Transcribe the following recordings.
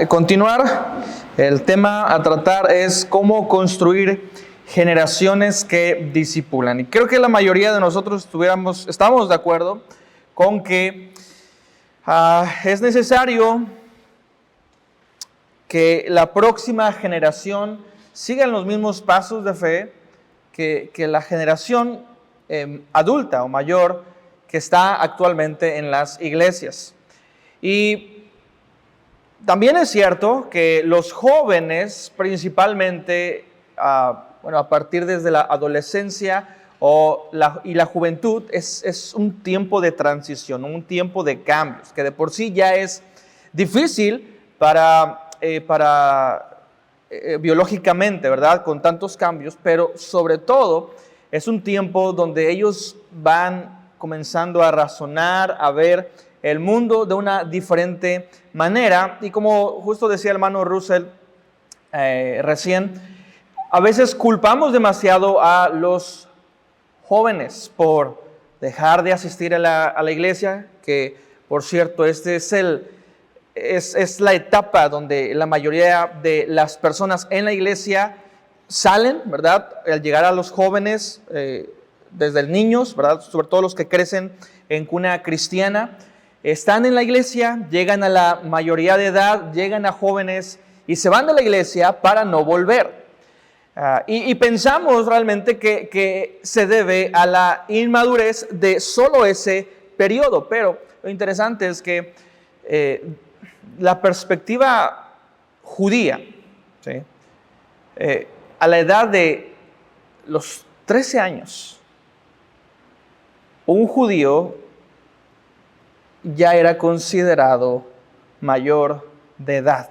Continuar, el tema a tratar es cómo construir generaciones que discipulan. Y creo que la mayoría de nosotros estamos de acuerdo con que es necesario que la próxima generación siga en los mismos pasos de fe que la generación adulta o mayor que está actualmente en las iglesias. Y también es cierto que los jóvenes, principalmente, a partir desde la adolescencia y la juventud, es un tiempo de transición, un tiempo de cambios, que de por sí ya es difícil biológicamente, ¿verdad? Con tantos cambios, pero sobre todo es un tiempo donde ellos van comenzando a razonar, a ver el mundo de una diferente manera. Y como justo decía el hermano Russell recién, a veces culpamos demasiado a los jóvenes por dejar de asistir a la iglesia, que por cierto, es la etapa donde la mayoría de las personas en la iglesia salen, ¿verdad? Al llegar a los jóvenes, desde niños, ¿verdad? Sobre todo los que crecen en cuna cristiana, están en la iglesia, llegan a la mayoría de edad, llegan a jóvenes y se van de la iglesia para no volver. Y pensamos realmente que se debe a la inmadurez de solo ese periodo, pero lo interesante es que la perspectiva judía, ¿sí? A la edad de los 13 años, un judío ya era considerado mayor de edad.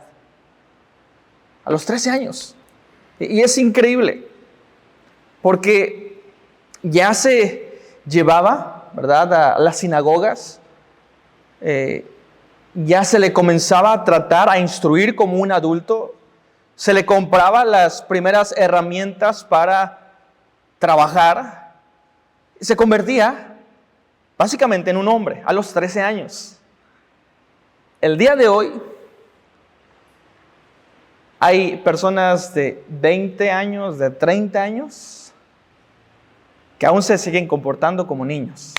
A los 13 años. Y es increíble, porque ya se llevaba, ¿verdad?, a las sinagogas, ya se le comenzaba a tratar, a instruir como un adulto, se le compraba las primeras herramientas para trabajar, se convertía básicamente en un hombre a los 13 años. El día de hoy hay personas de 20 años, de 30 años, que aún se siguen comportando como niños.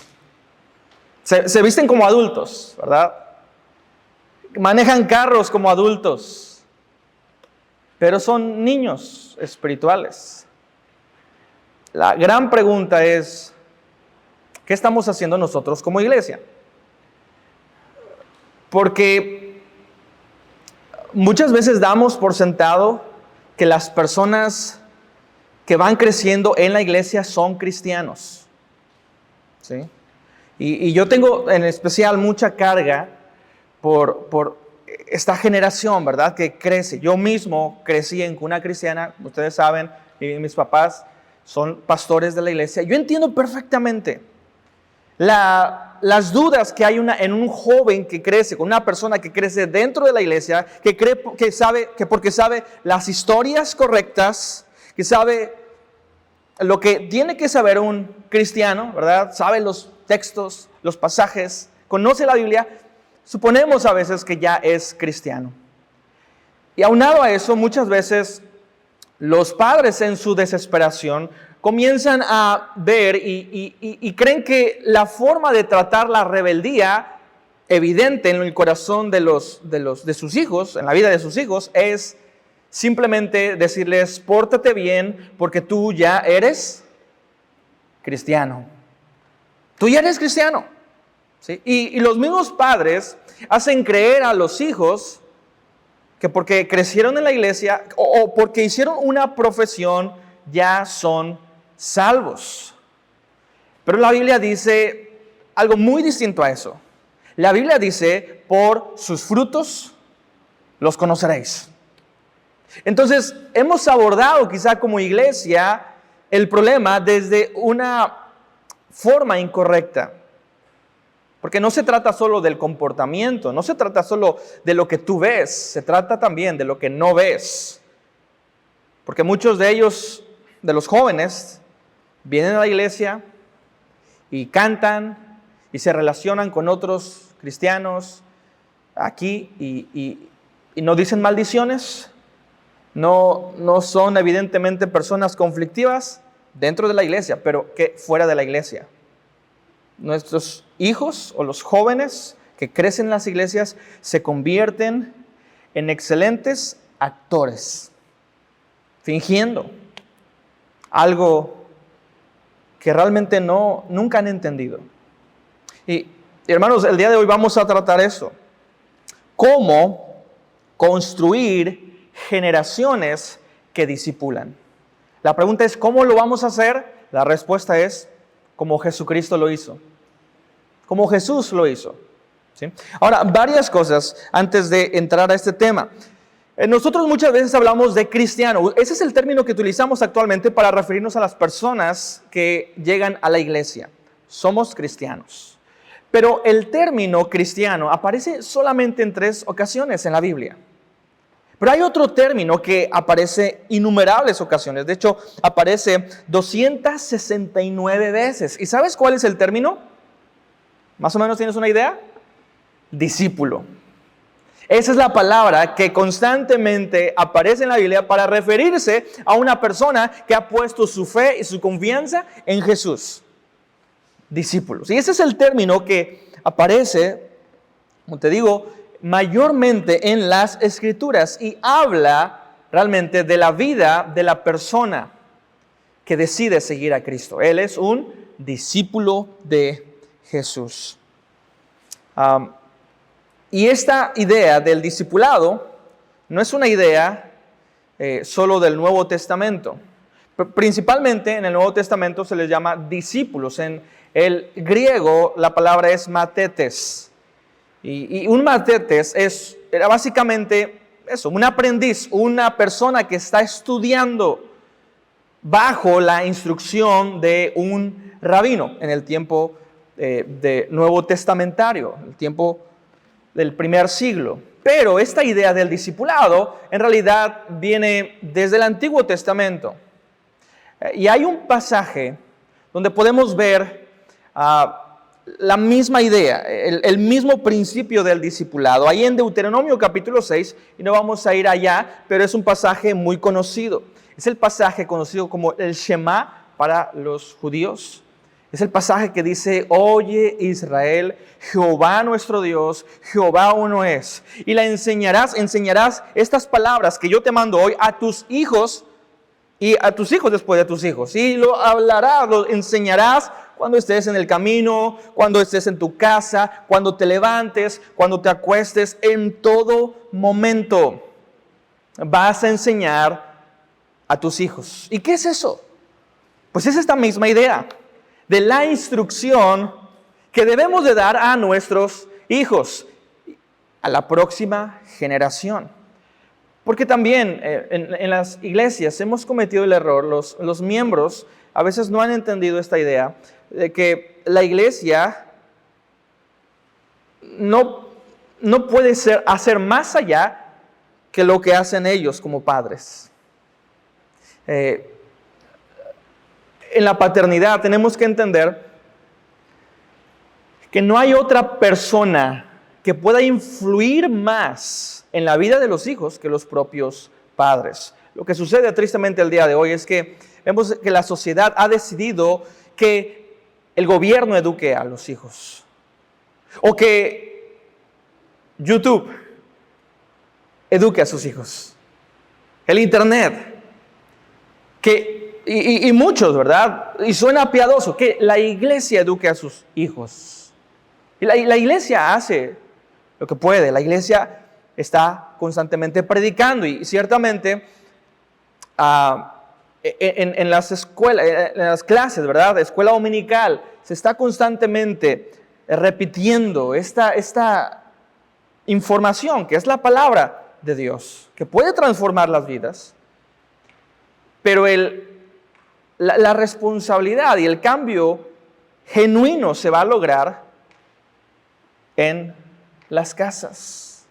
Se visten como adultos, ¿verdad? Manejan carros como adultos, pero son niños espirituales. La gran pregunta es, ¿qué estamos haciendo nosotros como iglesia? Porque muchas veces damos por sentado que las personas que van creciendo en la iglesia son cristianos, ¿sí? Y yo tengo en especial mucha carga por esta generación, ¿verdad?, que crece. Yo mismo crecí en cuna cristiana, ustedes saben, mis papás son pastores de la iglesia. Yo entiendo perfectamente las dudas que hay en un joven que crece, con una persona que crece dentro de la iglesia, que cree que porque sabe las historias correctas, que sabe lo que tiene que saber un cristiano, ¿verdad? Sabe los textos, los pasajes, conoce la Biblia, suponemos a veces que ya es cristiano. Y aunado a eso, muchas veces los padres en su desesperación comienzan a ver y creen que la forma de tratar la rebeldía evidente en el corazón de sus hijos, en la vida de sus hijos, es simplemente decirles, pórtate bien porque tú ya eres cristiano. Tú ya eres cristiano, ¿sí? Y los mismos padres hacen creer a los hijos que porque crecieron en la iglesia o porque hicieron una profesión ya son salvos. Pero la Biblia dice algo muy distinto a eso. La Biblia dice, por sus frutos los conoceréis. Entonces, hemos abordado quizá como iglesia el problema desde una forma incorrecta. Porque no se trata solo del comportamiento, no se trata solo de lo que tú ves, se trata también de lo que no ves. Porque muchos de ellos, de los jóvenes, vienen a la iglesia y cantan y se relacionan con otros cristianos aquí y y no dicen maldiciones, no son evidentemente personas conflictivas dentro de la iglesia, pero que fuera de la iglesia. Nuestros hijos o los jóvenes que crecen en las iglesias se convierten en excelentes actores, fingiendo algo que realmente nunca han entendido. Y hermanos, el día de hoy vamos a tratar eso. ¿Cómo construir generaciones que discipulan? La pregunta es, ¿cómo lo vamos a hacer? La respuesta es, como Jesucristo lo hizo. Como Jesús lo hizo. ¿Sí? Ahora, varias cosas antes de entrar a este tema. Nosotros muchas veces hablamos de cristiano. Ese es el término que utilizamos actualmente para referirnos a las personas que llegan a la iglesia. Somos cristianos. Pero el término cristiano aparece solamente en 3 ocasiones en la Biblia. Pero hay otro término que aparece innumerables ocasiones. De hecho, aparece 269 veces. ¿Y sabes cuál es el término? ¿Más o menos tienes una idea? Discípulo. Esa es la palabra que constantemente aparece en la Biblia para referirse a una persona que ha puesto su fe y su confianza en Jesús. Discípulos. Y ese es el término que aparece, como te digo, mayormente en las Escrituras y habla realmente de la vida de la persona que decide seguir a Cristo. Él es un discípulo de Jesús. Y esta idea del discipulado no es una idea solo del Nuevo Testamento. Principalmente en el Nuevo Testamento se les llama discípulos. En el griego la palabra es matetes. Y un matetes era básicamente eso, un aprendiz, una persona que está estudiando bajo la instrucción de un rabino en el tiempo de Nuevo Testamentario, el tiempo del primer siglo. Pero esta idea del discipulado en realidad viene desde el Antiguo Testamento. Y hay un pasaje donde podemos ver la misma idea, el mismo principio del discipulado. Ahí en Deuteronomio capítulo 6, y no vamos a ir allá, pero es un pasaje muy conocido. Es el pasaje conocido como el Shema para los judíos. Es el pasaje que dice, oye Israel, Jehová nuestro Dios, Jehová uno es. Y enseñarás estas palabras que yo te mando hoy a tus hijos y a tus hijos después de tus hijos. Y lo hablarás, lo enseñarás cuando estés en el camino, cuando estés en tu casa, cuando te levantes, cuando te acuestes, en todo momento. Vas a enseñar a tus hijos. ¿Y qué es eso? Pues es esta misma idea de la instrucción que debemos de dar a nuestros hijos, a la próxima generación. Porque también en las iglesias hemos cometido el error, los miembros a veces no han entendido esta idea de que la iglesia no puede hacer más allá que lo que hacen ellos como padres. En la paternidad tenemos que entender que no hay otra persona que pueda influir más en la vida de los hijos que los propios padres. Lo que sucede tristemente el día de hoy es que vemos que la sociedad ha decidido que el gobierno eduque a los hijos, o que YouTube eduque a sus hijos, el Internet, y muchos, ¿verdad? Y suena piadoso, que la iglesia eduque a sus hijos. Y la iglesia hace lo que puede, la iglesia está constantemente predicando y ciertamente en las escuelas, en las clases, ¿verdad? Escuela dominical, se está constantemente repitiendo esta información que es la palabra de Dios, que puede transformar las vidas, pero la responsabilidad y el cambio genuino se va a lograr en las casas.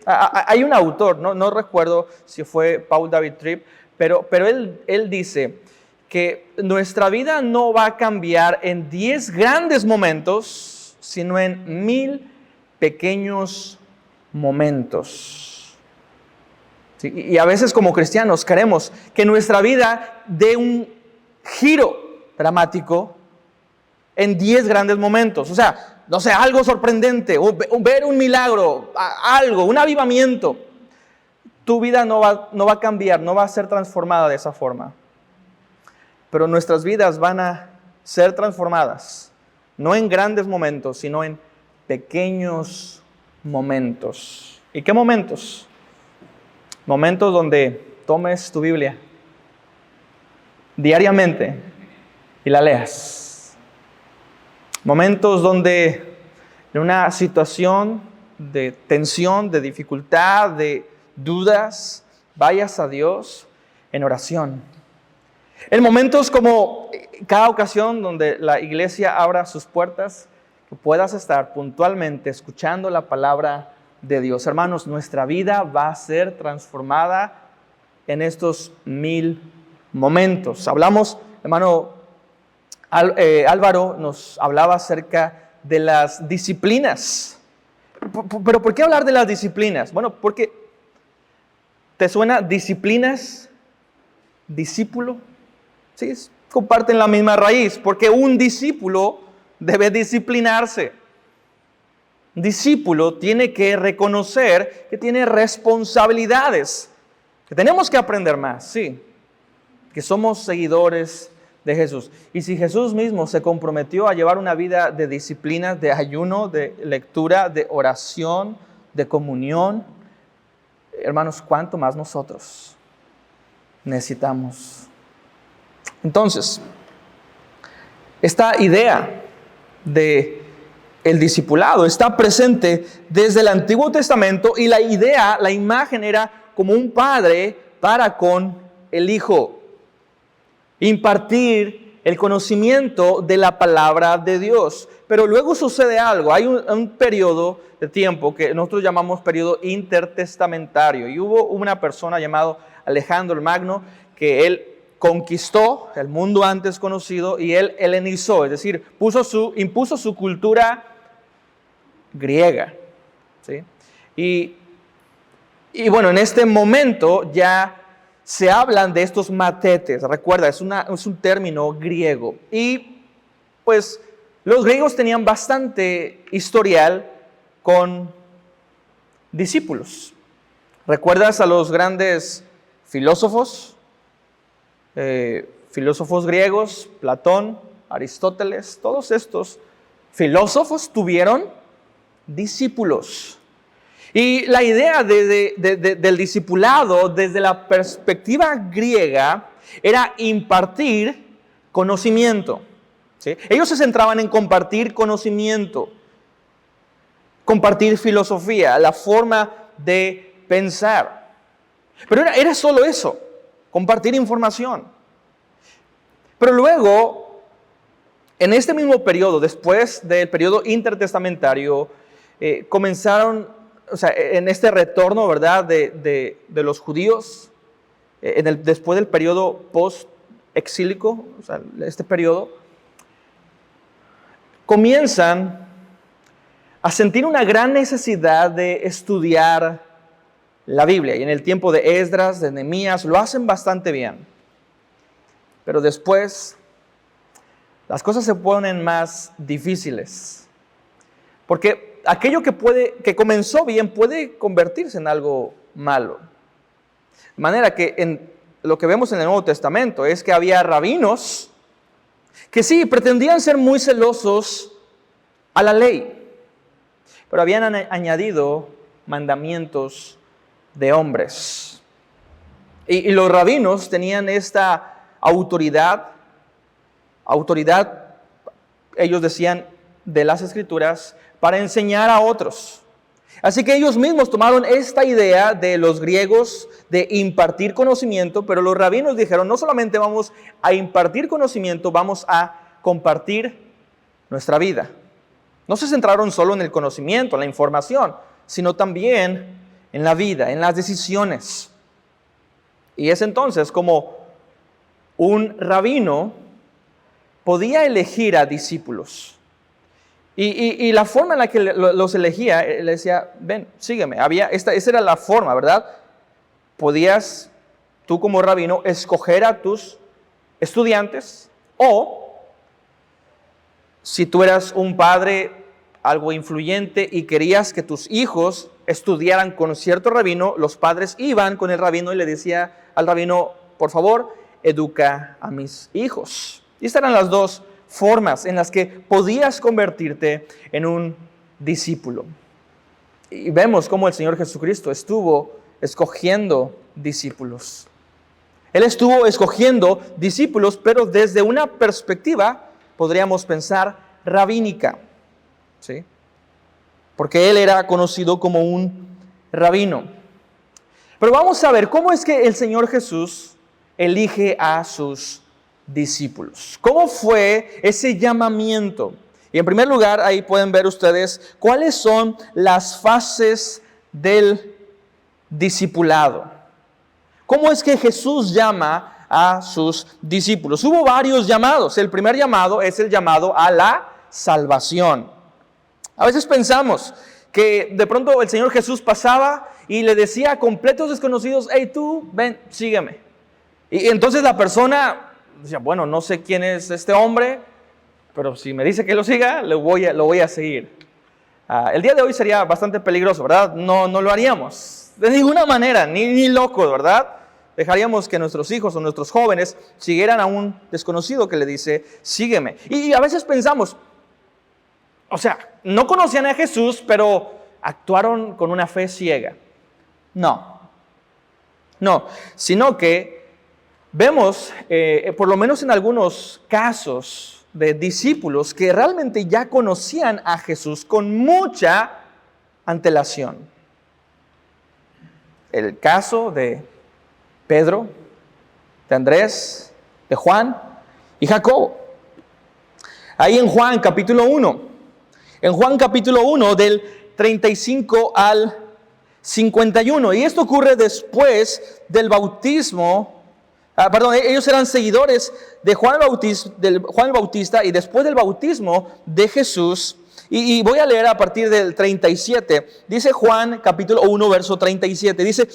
Hay un autor, no recuerdo si fue Paul David Tripp, pero él dice que nuestra vida no va a cambiar en 10 grandes momentos, sino en 1000 pequeños momentos. ¿sí? Y a veces como cristianos queremos que nuestra vida dé un giro dramático en 10 grandes momentos. O sea, no sé, algo sorprendente, o ver un milagro, algo, un avivamiento. Tu vida no va a cambiar, no va a ser transformada de esa forma. Pero nuestras vidas van a ser transformadas, no en grandes momentos, sino en pequeños momentos. ¿Y qué momentos? Momentos donde tomes tu Biblia diariamente y la leas. Momentos donde en una situación de tensión, de dificultad, de dudas, vayas a Dios en oración. En momentos como cada ocasión donde la iglesia abra sus puertas, que puedas estar puntualmente escuchando la palabra de Dios. Hermanos, nuestra vida va a ser transformada en estos 1000 momentos. Hablamos, hermano Álvaro nos hablaba acerca de las disciplinas. ¿Pero por qué hablar de las disciplinas? Bueno, porque ¿te suena disciplinas? ¿Discípulo? Sí, comparten la misma raíz, porque un discípulo debe disciplinarse. Un discípulo tiene que reconocer que tiene responsabilidades, que tenemos que aprender más, sí, que somos seguidores de Jesús. Y si Jesús mismo se comprometió a llevar una vida de disciplina, de ayuno, de lectura, de oración, de comunión, hermanos, ¿cuánto más nosotros necesitamos? Entonces, esta idea de el discipulado está presente desde el Antiguo Testamento y la imagen era como un padre para con el hijo. Impartir el conocimiento de la palabra de Dios. Pero luego sucede algo, hay un periodo de tiempo que nosotros llamamos periodo intertestamentario. Y hubo una persona llamada Alejandro el Magno que él conquistó el mundo antes conocido y él helenizó, es decir, impuso su cultura griega. ¿Sí? Y bueno, en este momento ya se hablan de estos matetes. Recuerda, es un término griego. Y pues los griegos tenían bastante historial con discípulos. ¿Recuerdas a los grandes filósofos? Filósofos griegos, Platón, Aristóteles, todos estos filósofos tuvieron discípulos. Y la idea del discipulado desde la perspectiva griega era impartir conocimiento. ¿Sí? Ellos se centraban en compartir conocimiento, compartir filosofía, la forma de pensar. Pero era solo eso, compartir información. Pero luego, en este mismo periodo, después del periodo intertestamentario, comenzaron, o sea, en este retorno, ¿verdad?, de los judíos, después del periodo post-exílico, o sea, este periodo, comienzan a sentir una gran necesidad de estudiar la Biblia. Y en el tiempo de Esdras, de Nehemías, lo hacen bastante bien. Pero después, las cosas se ponen más difíciles. Porque aquello que comenzó bien puede convertirse en algo malo. De manera que lo que vemos en el Nuevo Testamento es que había rabinos que sí, pretendían ser muy celosos a la ley, pero habían añadido mandamientos de hombres. Y los rabinos tenían esta autoridad, ellos decían, de las Escrituras, para enseñar a otros. Así que ellos mismos tomaron esta idea de los griegos de impartir conocimiento, pero los rabinos dijeron, no solamente vamos a impartir conocimiento, vamos a compartir nuestra vida. No se centraron solo en el conocimiento, en la información, sino también en la vida, en las decisiones. Y es entonces como un rabino podía elegir a discípulos. Y la forma en la que los elegía, le decía, ven, sígueme. Esa era la forma, ¿verdad? podías, tú como rabino, escoger a tus estudiantes, o si tú eras un padre algo influyente y querías que tus hijos estudiaran con cierto rabino, los padres iban con el rabino y le decía al rabino, por favor, educa a mis hijos. Y estas eran las dos formas en las que podías convertirte en un discípulo. Y vemos cómo el Señor Jesucristo estuvo escogiendo discípulos. Él estuvo escogiendo discípulos, pero desde una perspectiva, podríamos pensar, rabínica. ¿Sí? Porque Él era conocido como un rabino. Pero vamos a ver cómo es que el Señor Jesús elige a sus discípulos. ¿Cómo fue ese llamamiento? Y en primer lugar, ahí pueden ver ustedes cuáles son las fases del discipulado. ¿Cómo es que Jesús llama a sus discípulos? Hubo varios llamados. El primer llamado es el llamado a la salvación. A veces pensamos que de pronto el Señor Jesús pasaba y le decía a completos desconocidos, hey, tú, ven, sígueme. Y entonces la persona decía, bueno, no sé quién es este hombre, pero si me dice que lo siga, lo voy a seguir. El día de hoy sería bastante peligroso, ¿verdad? No lo haríamos. De ninguna manera, ni loco, ¿verdad? Dejaríamos que nuestros hijos o nuestros jóvenes siguieran a un desconocido que le dice, sígueme. Y a veces pensamos, o sea, no conocían a Jesús, pero actuaron con una fe ciega. No, sino que vemos, por lo menos en algunos casos de discípulos que realmente ya conocían a Jesús con mucha antelación. El caso de Pedro, de Andrés, de Juan y Jacobo. Ahí en Juan capítulo 1, del 35 al 51. Y esto ocurre después del bautismo. Ellos eran seguidores de Juan el Bautista y después del bautismo de Jesús. Y voy a leer a partir del 37. Dice Juan capítulo 1 verso 37. Dice,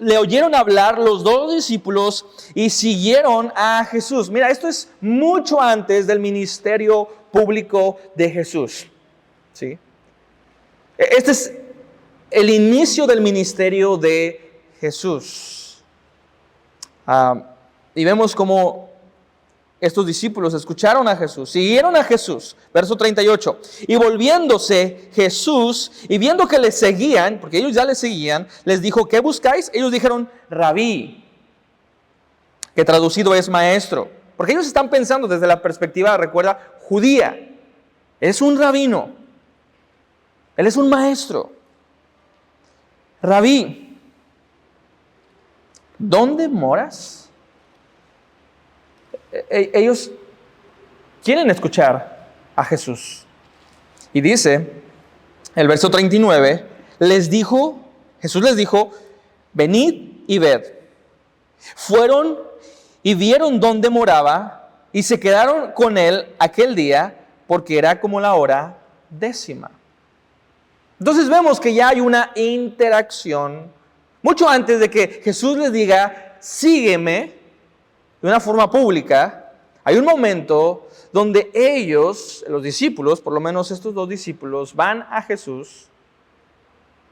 le oyeron hablar los dos discípulos y siguieron a Jesús. Mira, esto es mucho antes del ministerio público de Jesús. ¿Sí? Este es el inicio del ministerio de Jesús. Y vemos cómo estos discípulos escucharon a Jesús, siguieron a Jesús. Verso 38. Y volviéndose Jesús y viendo que le seguían, porque ellos ya le seguían, les dijo, ¿qué buscáis? Ellos dijeron, Rabí, que traducido es maestro. Porque ellos están pensando desde la perspectiva, recuerda, judía. Es un rabino. Él es un maestro. Rabí, ¿dónde moras? Ellos quieren escuchar a Jesús. Y dice, el verso 39, Jesús les dijo, venid y ved. Fueron y vieron dónde moraba y se quedaron con él aquel día porque era como la hora 10:00. Entonces vemos que ya hay una interacción mucho antes de que Jesús les diga, sígueme, de una forma pública. Hay un momento donde ellos, los discípulos, por lo menos estos dos discípulos, van a Jesús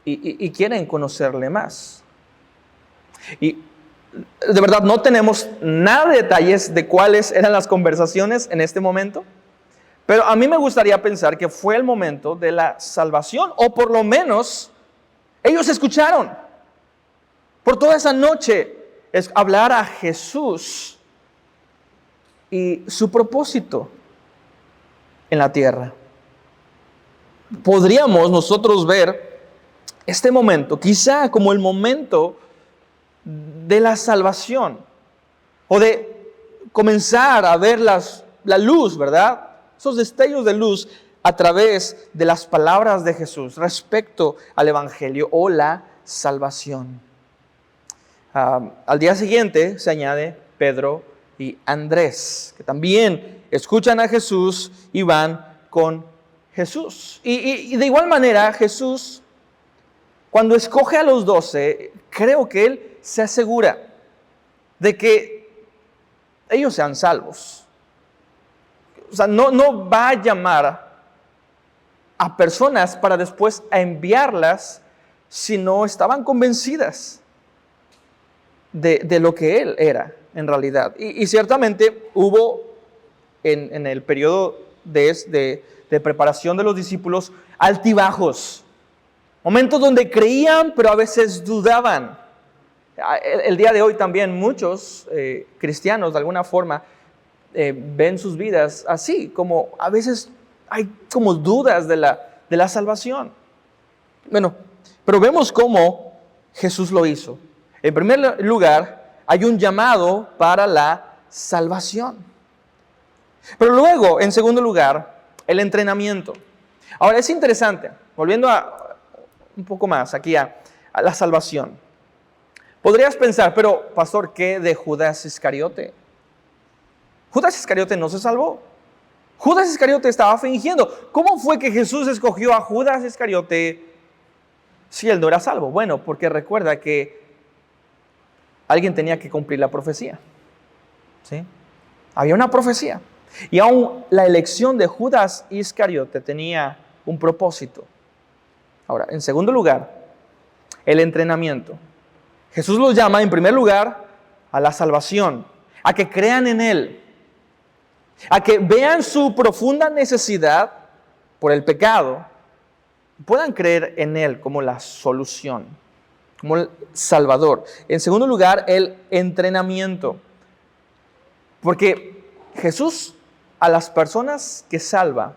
y quieren conocerle más. Y de verdad no tenemos nada de detalles de cuáles eran las conversaciones en este momento, pero a mí me gustaría pensar que fue el momento de la salvación, o por lo menos ellos escucharon por toda esa noche hablar a Jesús y su propósito en la tierra. Podríamos nosotros ver este momento quizá como el momento de la salvación, o de comenzar a ver la luz, ¿verdad? Esos destellos de luz a través de las palabras de Jesús respecto al Evangelio o la salvación. Al día siguiente se añade Pedro y Andrés, que también escuchan a Jesús y van con Jesús. Y de igual manera Jesús, cuando escoge a los 12, creo que Él se asegura de que ellos sean salvos. O sea, no va a llamar a personas para después enviarlas si no estaban convencidas de lo que Él era en realidad. Y ciertamente hubo en el periodo de preparación de los discípulos altibajos, momentos donde creían pero a veces dudaban. El día de hoy también muchos cristianos de alguna forma ven sus vidas así, como a veces hay como dudas de la salvación. Bueno, pero vemos cómo Jesús lo hizo. En primer lugar, hay un llamado para la salvación. Pero luego, en segundo lugar, el entrenamiento. Ahora es interesante, volviendo un poco más aquí a la salvación. Podrías pensar, pero pastor, ¿qué de Judas Iscariote? Judas Iscariote no se salvó. Judas Iscariote estaba fingiendo. ¿Cómo fue que Jesús escogió a Judas Iscariote si él no era salvo? Bueno, porque recuerda que alguien tenía que cumplir la profecía. ¿Sí? Había una profecía. Y aún la elección de Judas Iscariote tenía un propósito. Ahora, en segundo lugar, el entrenamiento. Jesús los llama, en primer lugar, a la salvación, a que crean en Él, a que vean su profunda necesidad por el pecado, puedan creer en Él como la solución, como el Salvador. En segundo lugar, el entrenamiento. Porque Jesús a las personas que salva,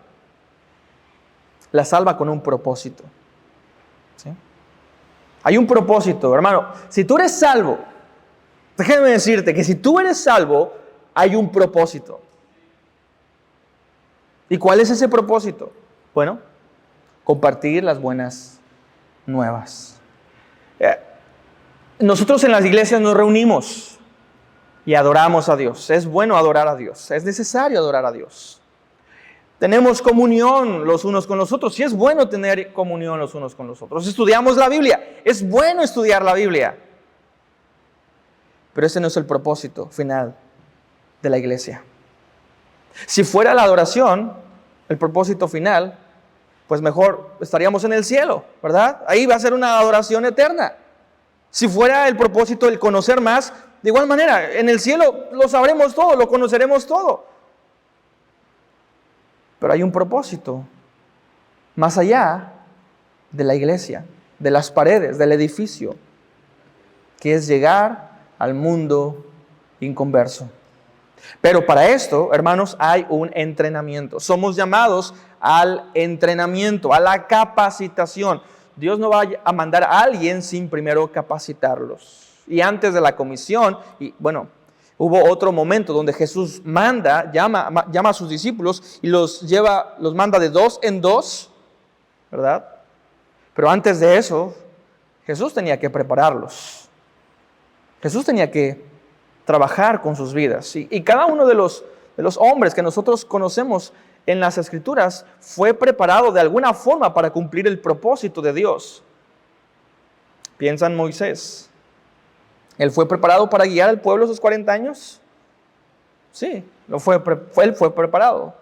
las salva con un propósito. ¿Sí? Hay un propósito, hermano. Si tú eres salvo, déjame decirte que si tú eres salvo, hay un propósito. ¿Y cuál es ese propósito? Bueno, compartir las buenas nuevas. Nosotros en las iglesias nos reunimos y adoramos a Dios. Es bueno adorar a Dios. Es necesario adorar a Dios. Tenemos comunión los unos con los otros. Y es bueno tener comunión los unos con los otros. Estudiamos la Biblia. Es bueno estudiar la Biblia. Pero ese no es el propósito final de la iglesia. Si fuera la adoración, el propósito final, pues mejor estaríamos en el cielo, ¿verdad? Ahí va a ser una adoración eterna. Si fuera el propósito el conocer más, de igual manera, en el cielo lo sabremos todo, lo conoceremos todo. Pero hay un propósito más allá de la iglesia, de las paredes, del edificio, que es llegar al mundo inconverso. Pero para esto, hermanos, hay un entrenamiento. Somos llamados al entrenamiento, a la capacitación. Dios no va a mandar a alguien sin primero capacitarlos. Y antes de la comisión, y bueno, hubo otro momento donde Jesús llama a sus discípulos y los manda de 2 en 2, ¿verdad? Pero antes de eso, Jesús tenía que prepararlos. Jesús tenía que trabajar con sus vidas. Y cada uno de los hombres que nosotros conocemos en las Escrituras fue preparado de alguna forma para cumplir el propósito de Dios. Piensa en Moisés. ¿Él fue preparado para guiar al pueblo esos 40 años? Sí, él fue preparado.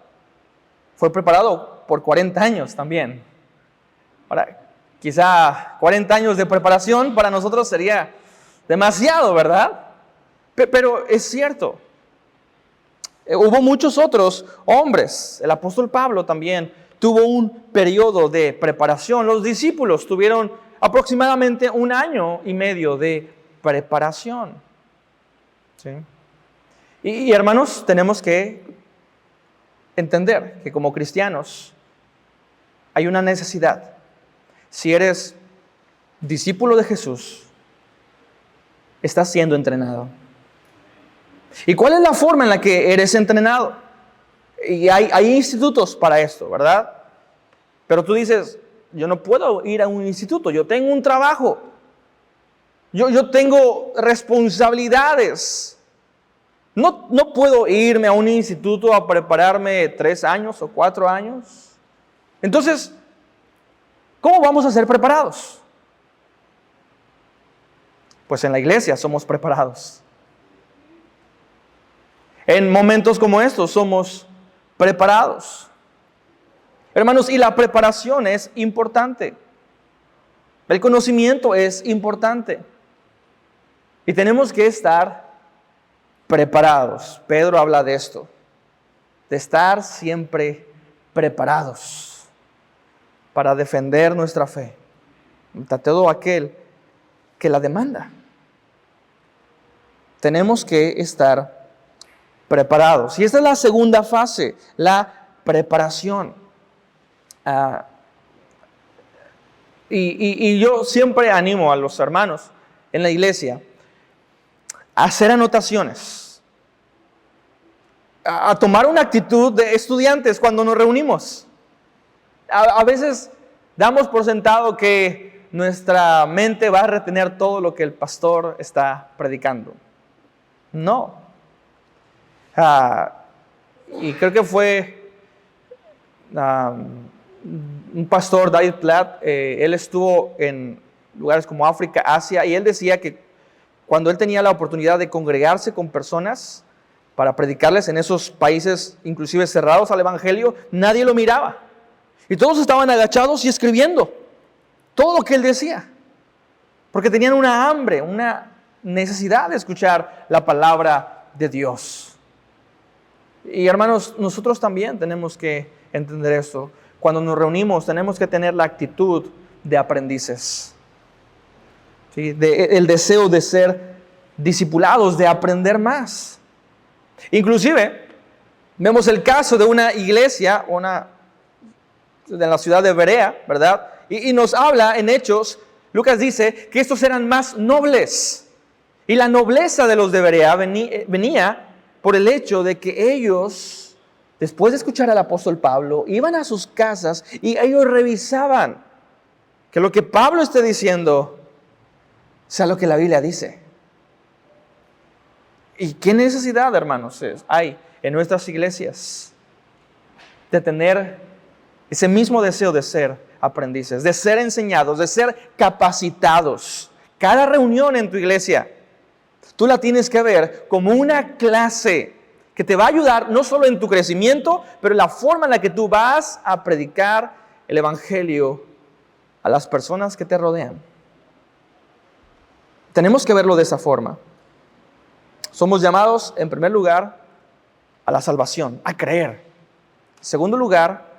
Fue preparado por 40 años también. Ahora, quizá 40 años de preparación para nosotros sería demasiado, ¿verdad? Pero es cierto. Hubo muchos otros hombres. El apóstol Pablo también tuvo un periodo de preparación. Los discípulos tuvieron aproximadamente 1 año y medio de preparación. ¿Sí? Y hermanos, tenemos que entender que como cristianos hay una necesidad. Si eres discípulo de Jesús, estás siendo entrenado. ¿Y cuál es la forma en la que eres entrenado? Y hay institutos para esto, ¿verdad? Pero tú dices, yo no puedo ir a un instituto, yo tengo un trabajo, yo tengo responsabilidades. No puedo irme a un instituto a prepararme 3 años o 4 años. Entonces, ¿cómo vamos a ser preparados? Pues en la iglesia somos preparados. En momentos como estos somos preparados. Hermanos, y la preparación es importante. El conocimiento es importante. Y tenemos que estar preparados. Pedro habla de esto, de estar siempre preparados para defender nuestra fe ante todo aquel que la demanda. Tenemos que estar preparados. Y esta es la segunda fase, la preparación. Y yo siempre animo a los hermanos en la iglesia a hacer anotaciones, a tomar una actitud de estudiantes cuando nos reunimos. A veces damos por sentado que nuestra mente va a retener todo lo que el pastor está predicando. No. Y creo que fue un pastor, David Platt. Él estuvo en lugares como África, Asia, y él decía que cuando él tenía la oportunidad de congregarse con personas para predicarles en esos países inclusive cerrados al evangelio, nadie lo miraba. Y todos estaban agachados y escribiendo todo lo que él decía. Porque tenían una hambre, una necesidad de escuchar la palabra de Dios. Y hermanos, nosotros también tenemos que entender esto. Cuando nos reunimos tenemos que tener la actitud de aprendices. ¿Sí? El deseo de ser discipulados, de aprender más. Inclusive, vemos el caso de una iglesia, de la ciudad de Berea, ¿verdad? Y nos habla en Hechos, Lucas dice que estos eran más nobles. Y la nobleza de los de Berea venía por el hecho de que ellos, después de escuchar al apóstol Pablo, iban a sus casas y ellos revisaban que lo que Pablo esté diciendo sea lo que la Biblia dice. ¿Y qué necesidad, hermanos, hay en nuestras iglesias de tener ese mismo deseo de ser aprendices, de ser enseñados, de ser capacitados? Cada reunión en tu iglesia, tú la tienes que ver como una clase que te va a ayudar no solo en tu crecimiento, pero en la forma en la que tú vas a predicar el evangelio a las personas que te rodean. Tenemos que verlo de esa forma. Somos llamados, en primer lugar, a la salvación, a creer. En segundo lugar,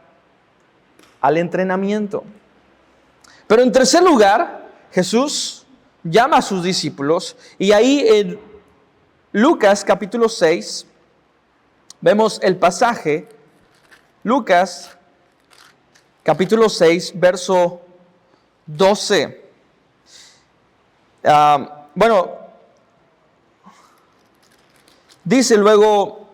al entrenamiento. Pero en tercer lugar, Jesús llama a sus discípulos, y ahí en Lucas capítulo 6, vemos el pasaje. Lucas capítulo 6, verso 12. Dice luego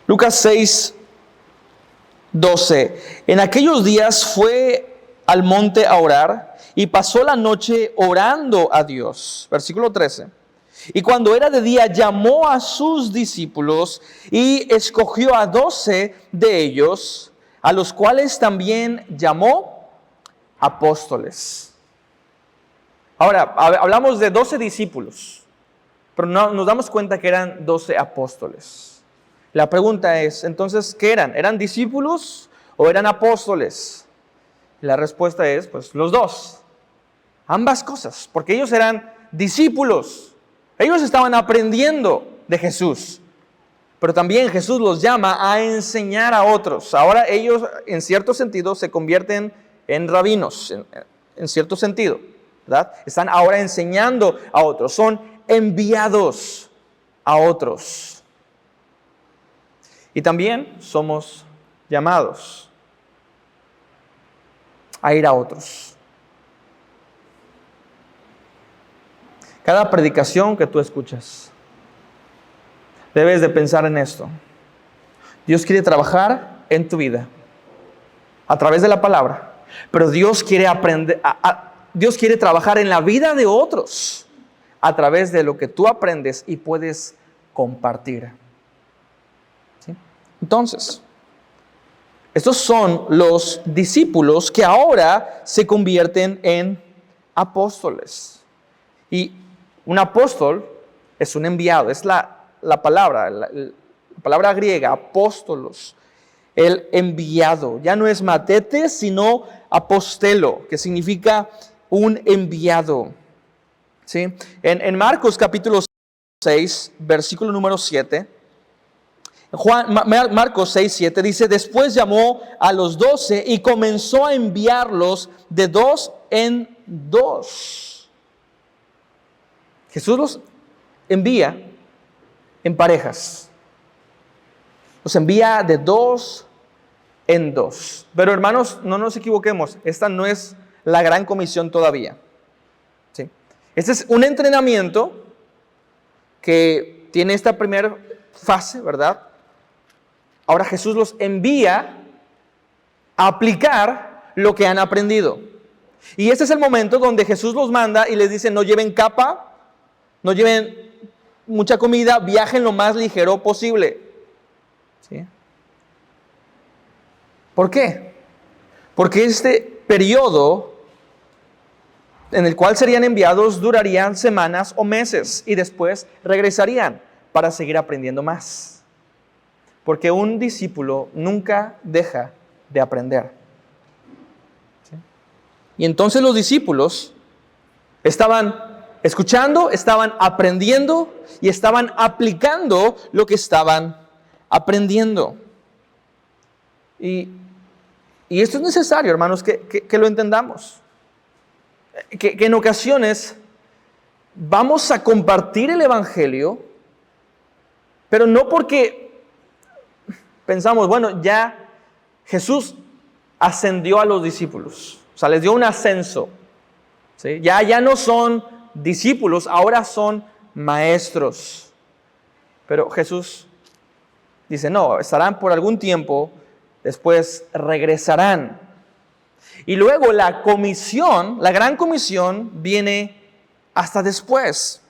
Lucas 6, 12. En aquellos días fue al monte a orar y pasó la noche orando a Dios. Versículo 13. Y cuando era de día llamó a sus discípulos y escogió a 12 de ellos, a los cuales también llamó apóstoles. Ahora, hablamos de 12 discípulos, pero nos damos cuenta que eran 12 apóstoles. La pregunta es, entonces, ¿qué eran? ¿Eran discípulos o eran apóstoles? La respuesta es, pues, los dos. Ambas cosas, porque ellos eran discípulos. Ellos estaban aprendiendo de Jesús, pero también Jesús los llama a enseñar a otros. Ahora ellos, en cierto sentido, se convierten en rabinos, en cierto sentido, ¿verdad? Están ahora enseñando a otros, son enviados a otros. Y también somos llamados a ir a otros. Cada predicación que tú escuchas, debes de pensar en esto. Dios quiere trabajar en tu vida a través de la palabra, pero Dios quiere Dios quiere trabajar en la vida de otros a través de lo que tú aprendes y puedes compartir. ¿Sí? Entonces, Estos son los discípulos que ahora se convierten en apóstoles. Y un apóstol es un enviado, es la palabra griega, apóstolos, el enviado. Ya no es matetes, sino apostelo, que significa un enviado. ¿Sí? En Marcos capítulo 6, versículo número 7, Marcos 6, 7 dice: después llamó a los 12 y comenzó a enviarlos de dos en dos. Jesús los envía en parejas. Los envía de dos en dos. Pero hermanos, no nos equivoquemos. Esta no es la gran comisión todavía. ¿Sí? Este es un entrenamiento que tiene esta primera fase, ¿verdad? Ahora Jesús los envía a aplicar lo que han aprendido. Y este es el momento donde Jesús los manda y les dice: no lleven capa, no lleven mucha comida, viajen lo más ligero posible. ¿Sí? ¿Por qué? Porque este periodo en el cual serían enviados durarían semanas o meses y después regresarían para seguir aprendiendo más. Porque un discípulo nunca deja de aprender. ¿Sí? Y entonces los discípulos estaban escuchando, estaban aprendiendo y estaban aplicando lo que estaban aprendiendo. Y esto es necesario, hermanos, que lo entendamos. Que en ocasiones vamos a compartir el Evangelio, pero no porque pensamos, bueno, ya Jesús ascendió a los discípulos, o sea, les dio un ascenso, ¿sí? Ya no son discípulos, ahora son maestros. Pero Jesús dice: no, estarán por algún tiempo, después regresarán. Y luego la comisión, la gran comisión, viene hasta después.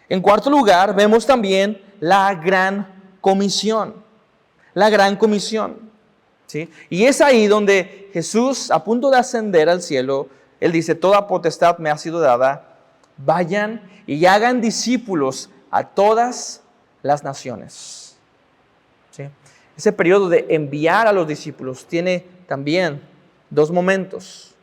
En cuarto lugar, vemos también la gran comisión. La gran comisión. ¿Sí? Y es ahí donde Jesús, a punto de ascender al cielo, Él dice: toda potestad me ha sido dada. Vayan y hagan discípulos a todas las naciones. ¿Sí? Ese periodo de enviar a los discípulos tiene también dos momentos.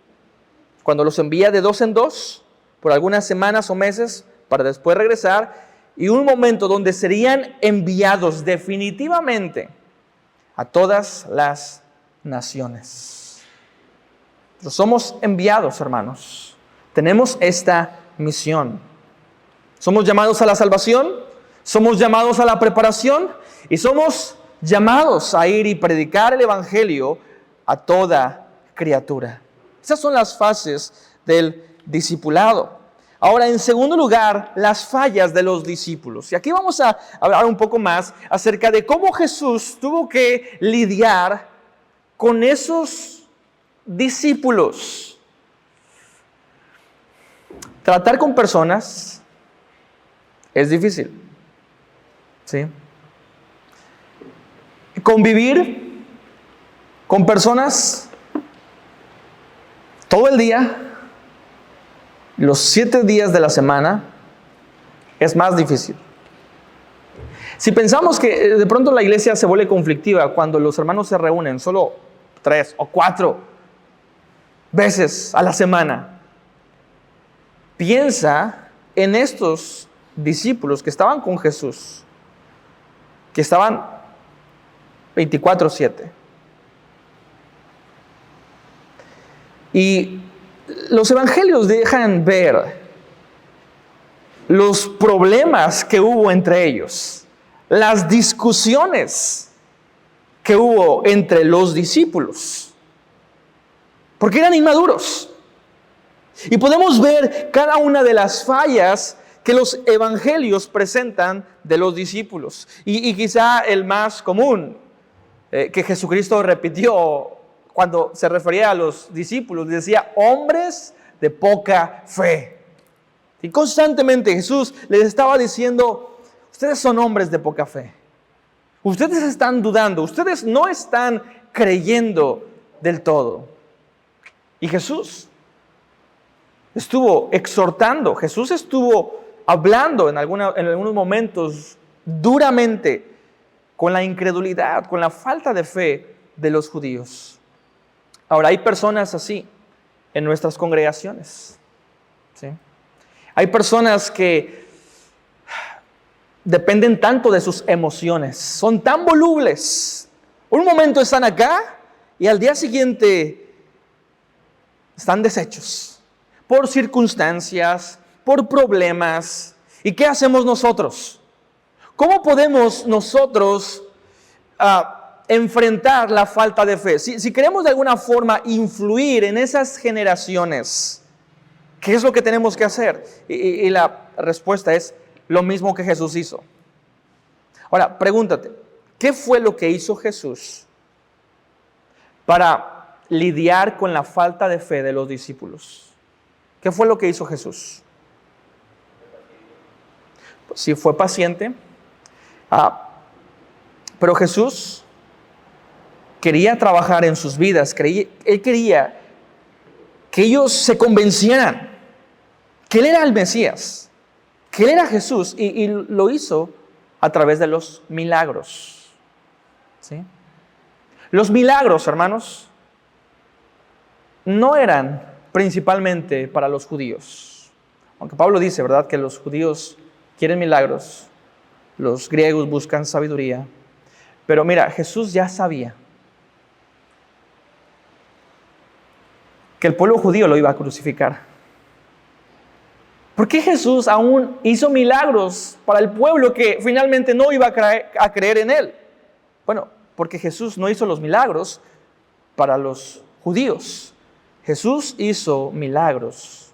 Cuando los envía de dos en dos, por algunas semanas o meses, para después regresar, y un momento donde serían enviados definitivamente a todas las naciones. Somos enviados, hermanos. Tenemos esta misión. Somos llamados a la salvación, somos llamados a la preparación y somos llamados a ir y predicar el Evangelio a toda criatura. Esas son las fases del discipulado. Ahora, en segundo lugar, las fallas de los discípulos. Y aquí vamos a hablar un poco más acerca de cómo Jesús tuvo que lidiar con esos discípulos. Tratar con personas es difícil. ¿Sí? Convivir con personas todo el día, los 7 días de la semana, es más difícil. Si pensamos que de pronto la iglesia se vuelve conflictiva cuando los hermanos se reúnen solo 3 o 4 veces a la semana, piensa en estos discípulos que estaban con Jesús, que estaban 24/7. Y los evangelios dejan ver los problemas que hubo entre ellos, las discusiones que hubo entre los discípulos, porque eran inmaduros. Y podemos ver cada una de las fallas que los evangelios presentan de los discípulos. Y quizá el más común que Jesucristo repitió cuando se refería a los discípulos, decía: hombres de poca fe. Y constantemente Jesús les estaba diciendo: ustedes son hombres de poca fe. Ustedes están dudando, ustedes no están creyendo del todo. Y Jesús estuvo exhortando, Jesús estuvo hablando en algunos momentos duramente con la incredulidad, con la falta de fe de los judíos. Ahora, hay personas así en nuestras congregaciones, ¿sí? Hay personas que dependen tanto de sus emociones, son tan volubles. Un momento están acá y al día siguiente están deshechos por circunstancias, por problemas. ¿Y qué hacemos nosotros? ¿Cómo podemos nosotros enfrentar la falta de fe? Si queremos de alguna forma influir en esas generaciones, ¿qué es lo que tenemos que hacer? Y la respuesta es lo mismo que Jesús hizo. Ahora, pregúntate, ¿qué fue lo que hizo Jesús para lidiar con la falta de fe de los discípulos? ¿Qué fue lo que hizo Jesús? Pues sí, fue paciente. Pero Jesús quería trabajar en sus vidas. Él quería que ellos se convencieran que Él era el Mesías, que Él era Jesús, y lo hizo a través de los milagros. ¿Sí? Los milagros, hermanos, no eran principalmente para los judíos. Aunque Pablo dice, ¿verdad?, que los judíos quieren milagros, los griegos buscan sabiduría. Pero mira, Jesús ya sabía que el pueblo judío lo iba a crucificar. ¿Por qué Jesús aún hizo milagros para el pueblo que finalmente no iba a creer en Él? Bueno, porque Jesús no hizo los milagros para los judíos. Jesús hizo milagros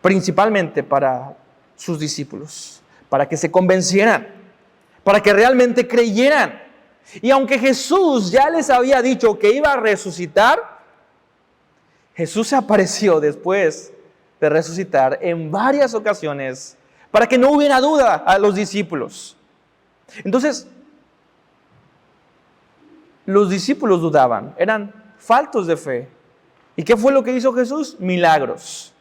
principalmente para sus discípulos, para que se convencieran, para que realmente creyeran. Y aunque Jesús ya les había dicho que iba a resucitar, Jesús se apareció después de resucitar en varias ocasiones para que no hubiera duda a los discípulos. Entonces, los discípulos dudaban, eran faltos de fe. ¿Y qué fue lo que hizo Jesús? Milagros.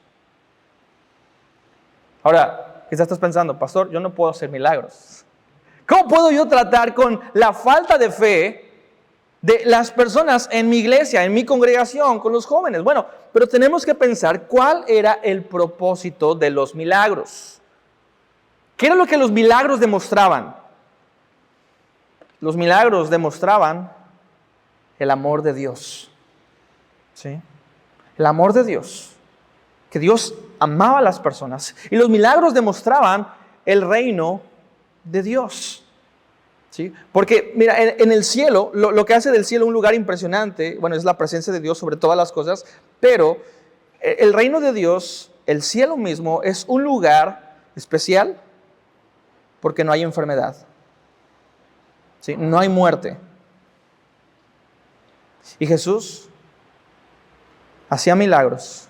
Ahora, quizás estás pensando, pastor, yo no puedo hacer milagros. ¿Cómo puedo yo tratar con la falta de fe de las personas en mi iglesia, en mi congregación, con los jóvenes? Bueno, pero tenemos que pensar cuál era el propósito de los milagros. ¿Qué era lo que los milagros demostraban? Los milagros demostraban el amor de Dios. ¿Sí? El amor de Dios. Que Dios amaba a las personas. Y los milagros demostraban el reino de Dios. ¿Sí? Porque, mira, en el cielo, lo que hace del cielo un lugar impresionante, bueno, es la presencia de Dios sobre todas las cosas, pero el reino de Dios, el cielo mismo, es un lugar especial porque no hay enfermedad. ¿Sí? No hay muerte. Y Jesús hacía milagros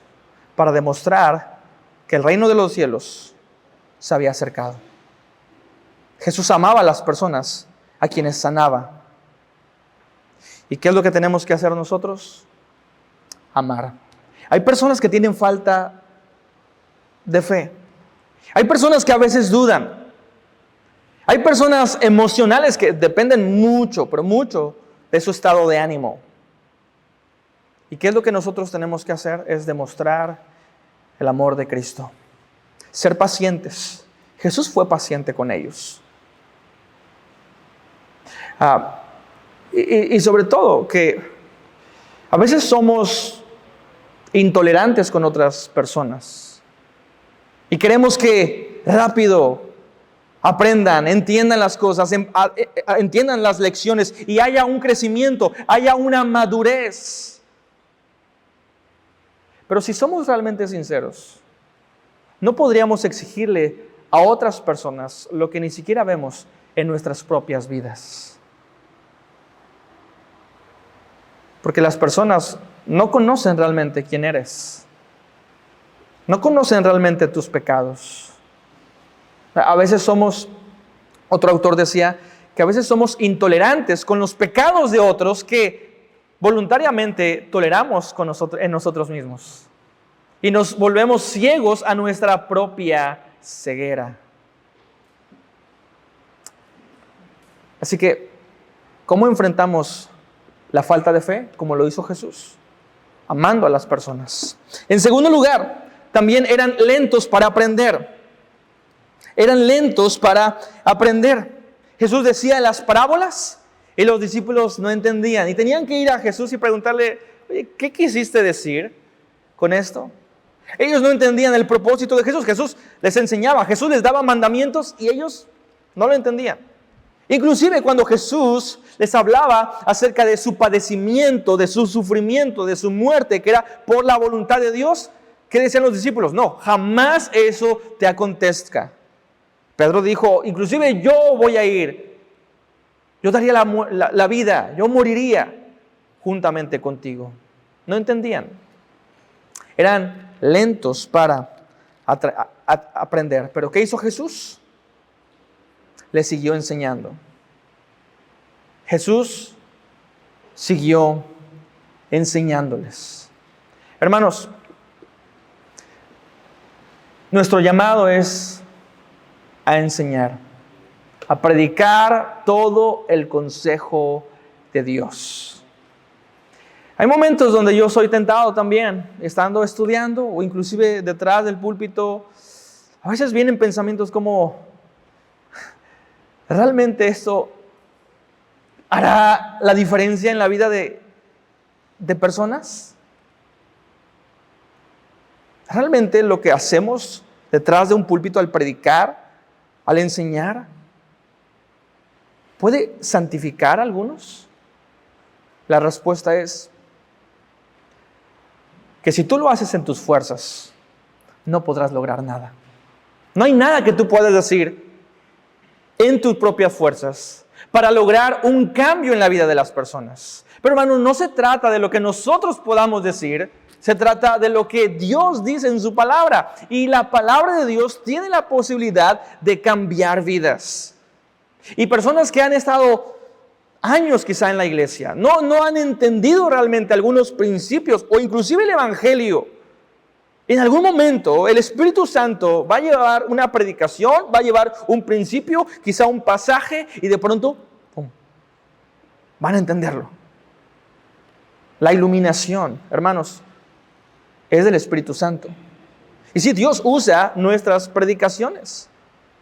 para demostrar que el reino de los cielos se había acercado. Jesús amaba a las personas a quienes sanaba. ¿Y qué es lo que tenemos que hacer nosotros? Amar. Hay personas que tienen falta de fe. Hay personas que a veces dudan. Hay personas emocionales que dependen mucho, pero mucho de su estado de ánimo. ¿Y qué es lo que nosotros tenemos que hacer? Es demostrar el amor de Cristo. Ser pacientes. Jesús fue paciente con ellos. Y sobre todo que a veces somos intolerantes con otras personas. Y queremos que rápido aprendan, entiendan las cosas, entiendan las lecciones y haya un crecimiento, haya una madurez. Pero si somos realmente sinceros, no podríamos exigirle a otras personas lo que ni siquiera vemos en nuestras propias vidas. Porque las personas no conocen realmente quién eres. No conocen realmente tus pecados. A veces otro autor decía, que a veces somos intolerantes con los pecados de otros que voluntariamente toleramos en nosotros mismos y nos volvemos ciegos a nuestra propia ceguera. Así que, ¿cómo enfrentamos la falta de fe? Como lo hizo Jesús, amando a las personas. En segundo lugar, también eran lentos para aprender. Eran lentos para aprender. Jesús decía las parábolas y los discípulos no entendían. Y tenían que ir a Jesús y preguntarle, oye, ¿qué quisiste decir con esto? Ellos no entendían el propósito de Jesús. Jesús les enseñaba, Jesús les daba mandamientos y ellos no lo entendían. Inclusive cuando Jesús les hablaba acerca de su padecimiento, de su sufrimiento, de su muerte, que era por la voluntad de Dios, ¿qué decían los discípulos? No, jamás eso te acontezca. Pedro dijo, inclusive yo voy a ir, yo daría la vida, yo moriría juntamente contigo. No entendían. Eran lentos para aprender. ¿Pero qué hizo Jesús? Les siguió enseñando. Jesús siguió enseñándoles. Hermanos, nuestro llamado es a enseñar, a predicar todo el consejo de Dios. Hay momentos donde yo soy tentado también, estando estudiando o inclusive detrás del púlpito. A veces vienen pensamientos como, ¿realmente esto hará la diferencia en la vida de personas? ¿Realmente lo que hacemos detrás de un púlpito al predicar, al enseñar, puede santificar a algunos? La respuesta es que si tú lo haces en tus fuerzas, no podrás lograr nada. No hay nada que tú puedas decir en tus propias fuerzas para lograr un cambio en la vida de las personas. Pero hermano, no se trata de lo que nosotros podamos decir, se trata de lo que Dios dice en su palabra. Y la palabra de Dios tiene la posibilidad de cambiar vidas. Y personas que han estado años quizá en la iglesia, no han entendido realmente algunos principios o inclusive el evangelio. En algún momento el Espíritu Santo va a llevar una predicación, va a llevar un principio, quizá un pasaje, y de pronto, ¡pum!, van a entenderlo. La iluminación, hermanos, es del Espíritu Santo. Y sí, Dios usa nuestras predicaciones.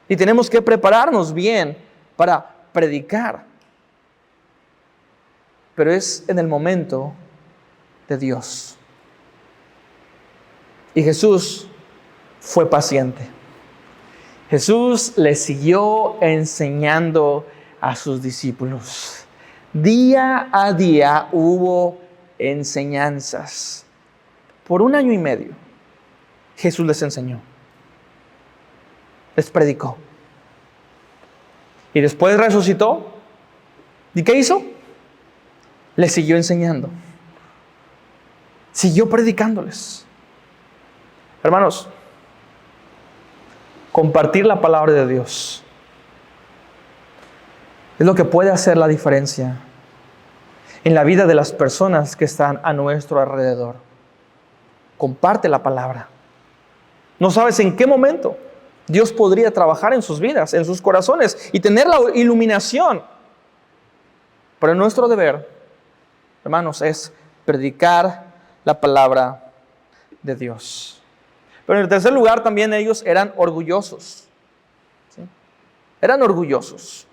Y tenemos que prepararnos bien para predicar. Pero es en el momento de Dios. Y Jesús fue paciente. Jesús le siguió enseñando a sus discípulos. Día a día hubo enseñanzas. Por 1 año y medio, Jesús les enseñó. Les predicó. Y después resucitó. ¿Y qué hizo? Les siguió enseñando. Siguió predicándoles. Hermanos, compartir la palabra de Dios es lo que puede hacer la diferencia en la vida de las personas que están a nuestro alrededor. Comparte la palabra. No sabes en qué momento Dios podría trabajar en sus vidas, en sus corazones y tener la iluminación. Pero nuestro deber, hermanos, es predicar la palabra de Dios. Pero en el tercer lugar también ellos eran orgullosos. ¿Sí? Eran orgullosos.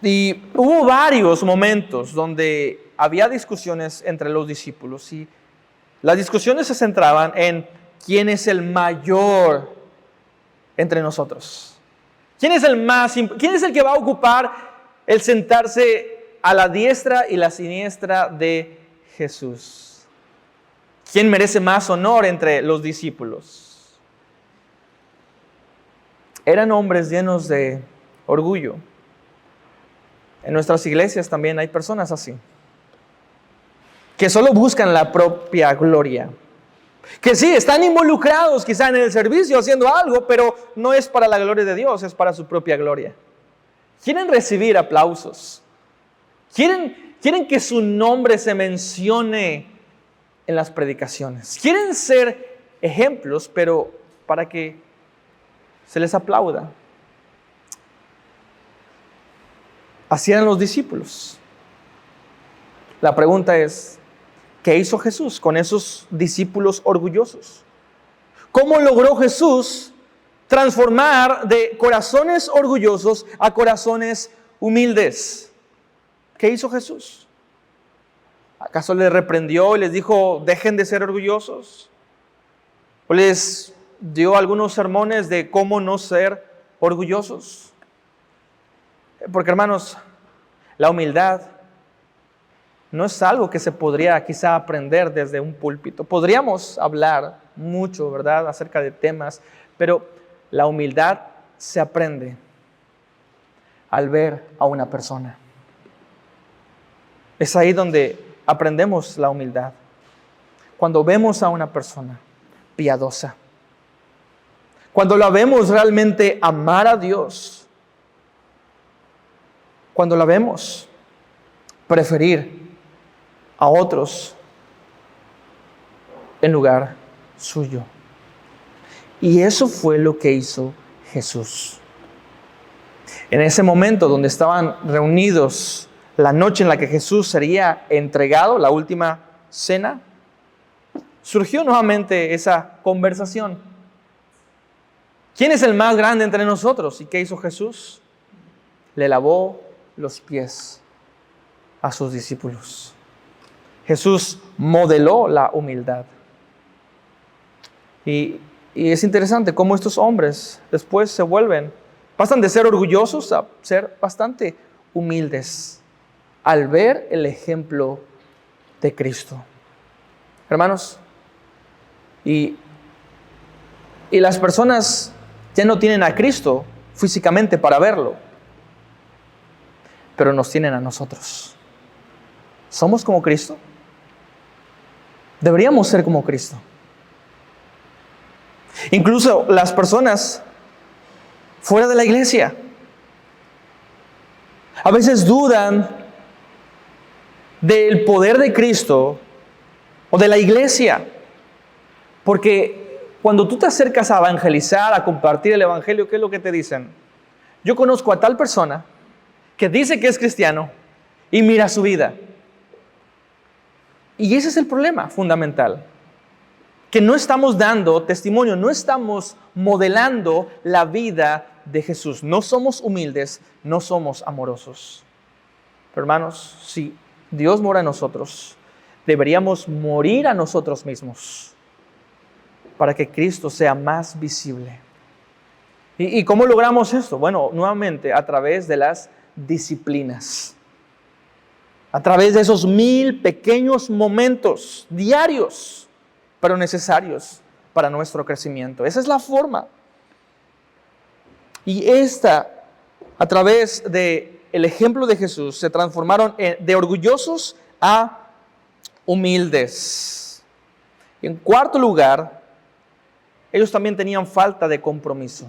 Y hubo varios momentos donde había discusiones entre los discípulos y las discusiones se centraban en quién es el mayor entre nosotros. ¿Quién es el que va a ocupar el sentarse a la diestra y la siniestra de Jesús? ¿Quién merece más honor entre los discípulos? Eran hombres llenos de orgullo. En nuestras iglesias también hay personas así, que solo buscan la propia gloria. Que sí, están involucrados quizá en el servicio haciendo algo, pero no es para la gloria de Dios, es para su propia gloria. Quieren recibir aplausos. Quieren que su nombre se mencione en las predicaciones. Quieren ser ejemplos, pero para que se les aplauda. Así eran los discípulos. La pregunta es, ¿qué hizo Jesús con esos discípulos orgullosos? ¿Cómo logró Jesús transformar de corazones orgullosos a corazones humildes? ¿Qué hizo Jesús? ¿Acaso les reprendió y les dijo, dejen de ser orgullosos? ¿O les dio algunos sermones de cómo no ser orgullosos? Porque, hermanos, la humildad no es algo que se podría quizá aprender desde un púlpito. Podríamos hablar mucho, ¿verdad?, acerca de temas, pero la humildad se aprende al ver a una persona. Es ahí donde aprendemos la humildad. Cuando vemos a una persona piadosa, cuando la vemos realmente amar a Dios, cuando la vemos preferir a otros en lugar suyo. Y eso fue lo que hizo Jesús. En ese momento donde estaban reunidos, la noche en la que Jesús sería entregado, la última cena, surgió nuevamente esa conversación. ¿Quién es el más grande entre nosotros? ¿Y qué hizo Jesús? Le lavó los pies a sus discípulos. Jesús modeló la humildad. Y es interesante cómo estos hombres después pasan de ser orgullosos a ser bastante humildes al ver el ejemplo de Cristo. Hermanos, y las personas ya no tienen a Cristo físicamente para verlo, pero nos tienen a nosotros. ¿Somos como Cristo? Deberíamos ser como Cristo. Incluso las personas fuera de la iglesia a veces dudan del poder de Cristo o de la iglesia, porque cuando tú te acercas a evangelizar, a compartir el evangelio, ¿qué es lo que te dicen? Yo conozco a tal persona que dice que es cristiano y mira su vida. Y ese es el problema fundamental, que no estamos dando testimonio, no estamos modelando la vida de Jesús. No somos humildes, no somos amorosos. Pero hermanos, si Dios mora en nosotros, deberíamos morir a nosotros mismos para que Cristo sea más visible. ¿Y cómo logramos esto? Bueno, nuevamente a través de las disciplinas. A través de esos 1000 pequeños momentos diarios, pero necesarios para nuestro crecimiento. Esa es la forma. Y a través del ejemplo de Jesús, se transformaron de orgullosos a humildes. En cuarto lugar, ellos también tenían falta de compromiso.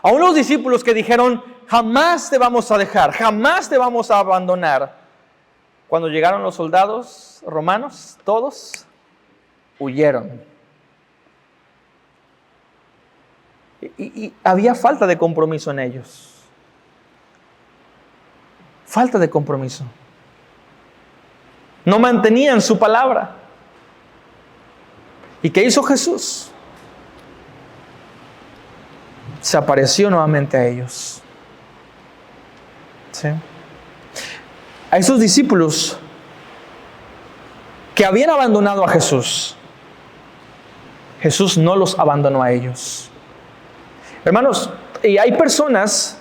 Aún los discípulos que dijeron, jamás te vamos a dejar, jamás te vamos a abandonar. Cuando llegaron los soldados romanos, todos huyeron. Y había falta de compromiso en ellos. Falta de compromiso. No mantenían su palabra. ¿Y qué hizo Jesús? Se apareció nuevamente a ellos. ¿Sí? A esos discípulos que habían abandonado a Jesús, Jesús no los abandonó a ellos. Hermanos, y hay personas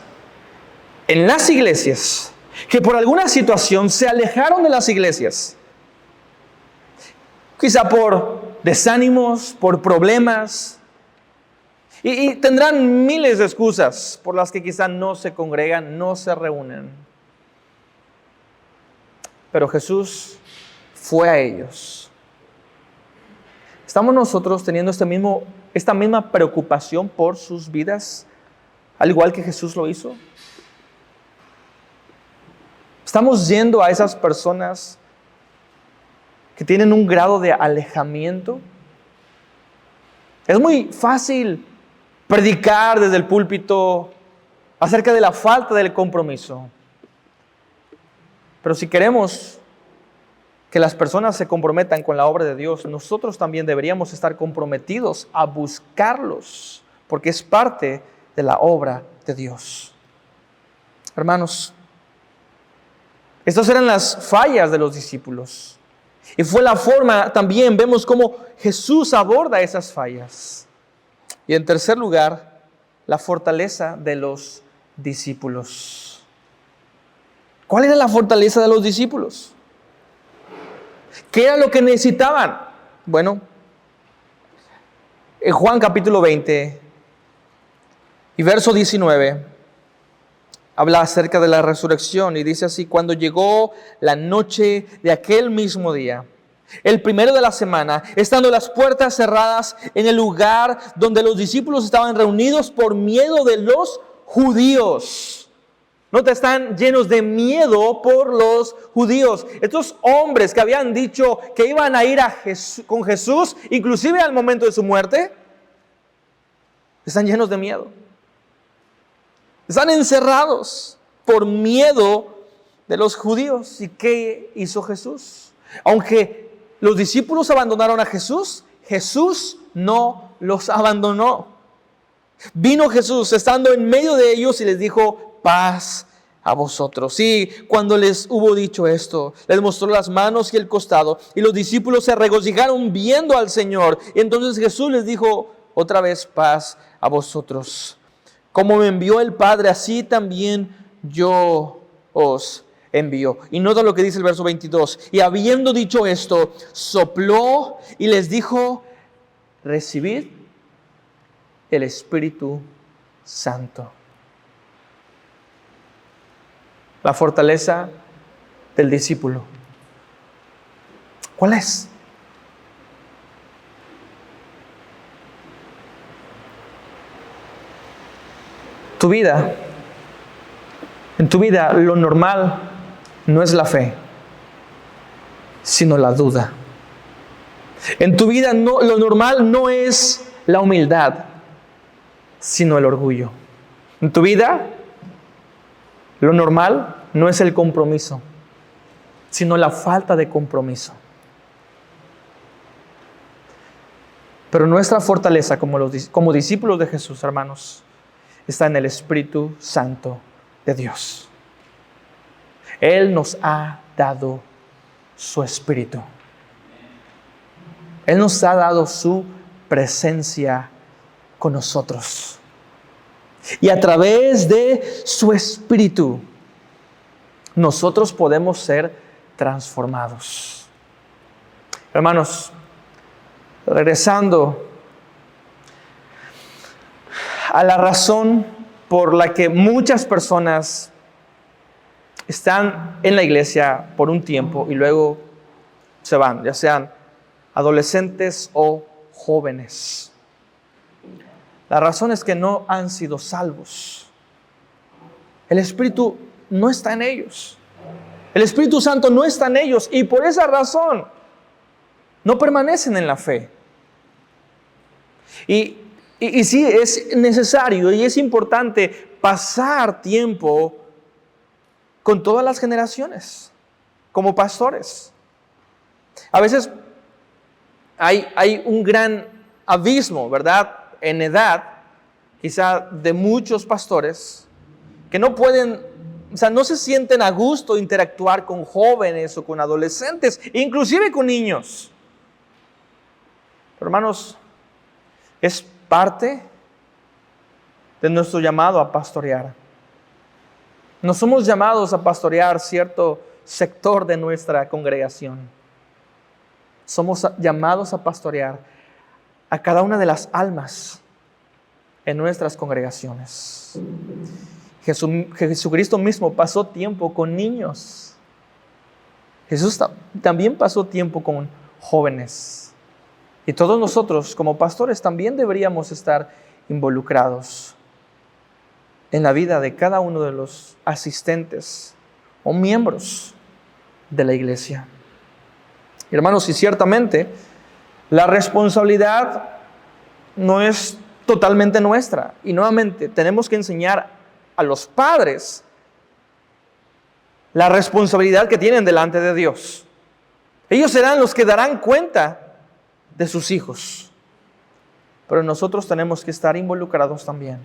en las iglesias que por alguna situación se alejaron de las iglesias. Quizá por desánimos, por problemas. Y tendrán miles de excusas por las que quizá no se congregan, no se reúnen. Pero Jesús fue a ellos. ¿Estamos nosotros teniendo esta misma preocupación por sus vidas, al igual que Jesús lo hizo? Estamos yendo a esas personas que tienen un grado de alejamiento. Es muy fácil predicar desde el púlpito acerca de la falta del compromiso. Pero si queremos que las personas se comprometan con la obra de Dios, nosotros también deberíamos estar comprometidos a buscarlos, porque es parte de la obra de Dios. Hermanos, estas eran las fallas de los discípulos. Y fue la forma, también vemos cómo Jesús aborda esas fallas. Y en tercer lugar, la fortaleza de los discípulos. ¿Cuál era la fortaleza de los discípulos? ¿Qué era lo que necesitaban? Bueno, en Juan capítulo 20 y verso 19, habla acerca de la resurrección y dice así: cuando llegó la noche de aquel mismo día, el primero de la semana, estando las puertas cerradas en el lugar donde los discípulos estaban reunidos por miedo de los judíos. Nota, están llenos de miedo por los judíos. Estos hombres que habían dicho que iban a ir con Jesús, inclusive al momento de su muerte, están llenos de miedo. Están encerrados por miedo de los judíos. ¿Y qué hizo Jesús? Aunque los discípulos abandonaron a Jesús, Jesús no los abandonó. Vino Jesús estando en medio de ellos y les dijo: paz a vosotros. Y cuando les hubo dicho esto, les mostró las manos y el costado, y los discípulos se regocijaron viendo al Señor. Y entonces Jesús les dijo otra vez: paz a vosotros. Como me envió el Padre, así también yo os envío. Y nota lo que dice el verso 22. Y habiendo dicho esto, sopló y les dijo: recibid el Espíritu Santo. La fortaleza del discípulo. ¿Cuál es? Tu vida, en tu vida lo normal no es la fe, sino la duda. En tu vida lo normal no es la humildad, sino el orgullo. En tu vida lo normal no es el compromiso, sino la falta de compromiso. Pero nuestra fortaleza como discípulos de Jesús, hermanos, está en el Espíritu Santo de Dios. Él nos ha dado su Espíritu. Él nos ha dado su presencia con nosotros. Y a través de su Espíritu, nosotros podemos ser transformados. Hermanos, regresando a la razón por la que muchas personas están en la iglesia por un tiempo y luego se van, ya sean adolescentes o jóvenes. La razón es que no han sido salvos. El Espíritu no está en ellos. El Espíritu Santo no está en ellos y por esa razón no permanecen en la fe. Y sí, es necesario y es importante pasar tiempo con todas las generaciones, como pastores. A veces hay un gran abismo, ¿verdad?, en edad, quizá de muchos pastores, que no pueden, no se sienten a gusto interactuar con jóvenes o con adolescentes, inclusive con niños. Pero hermanos, es parte de nuestro llamado a pastorear. No somos llamados a pastorear cierto sector de nuestra congregación. Somos llamados a pastorear a cada una de las almas en nuestras congregaciones. Jesucristo mismo pasó tiempo con niños. Jesús también pasó tiempo con jóvenes. Y todos nosotros como pastores también deberíamos estar involucrados en la vida de cada uno de los asistentes o miembros de la iglesia. Hermanos, y ciertamente la responsabilidad no es totalmente nuestra. Y nuevamente tenemos que enseñar a los padres la responsabilidad que tienen delante de Dios. Ellos serán los que darán cuenta de sus hijos. Pero nosotros tenemos que estar involucrados también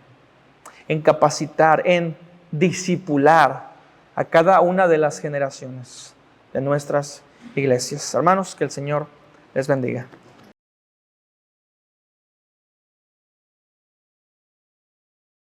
en capacitar, en discipular a cada una de las generaciones de nuestras iglesias. Hermanos, que el Señor les bendiga.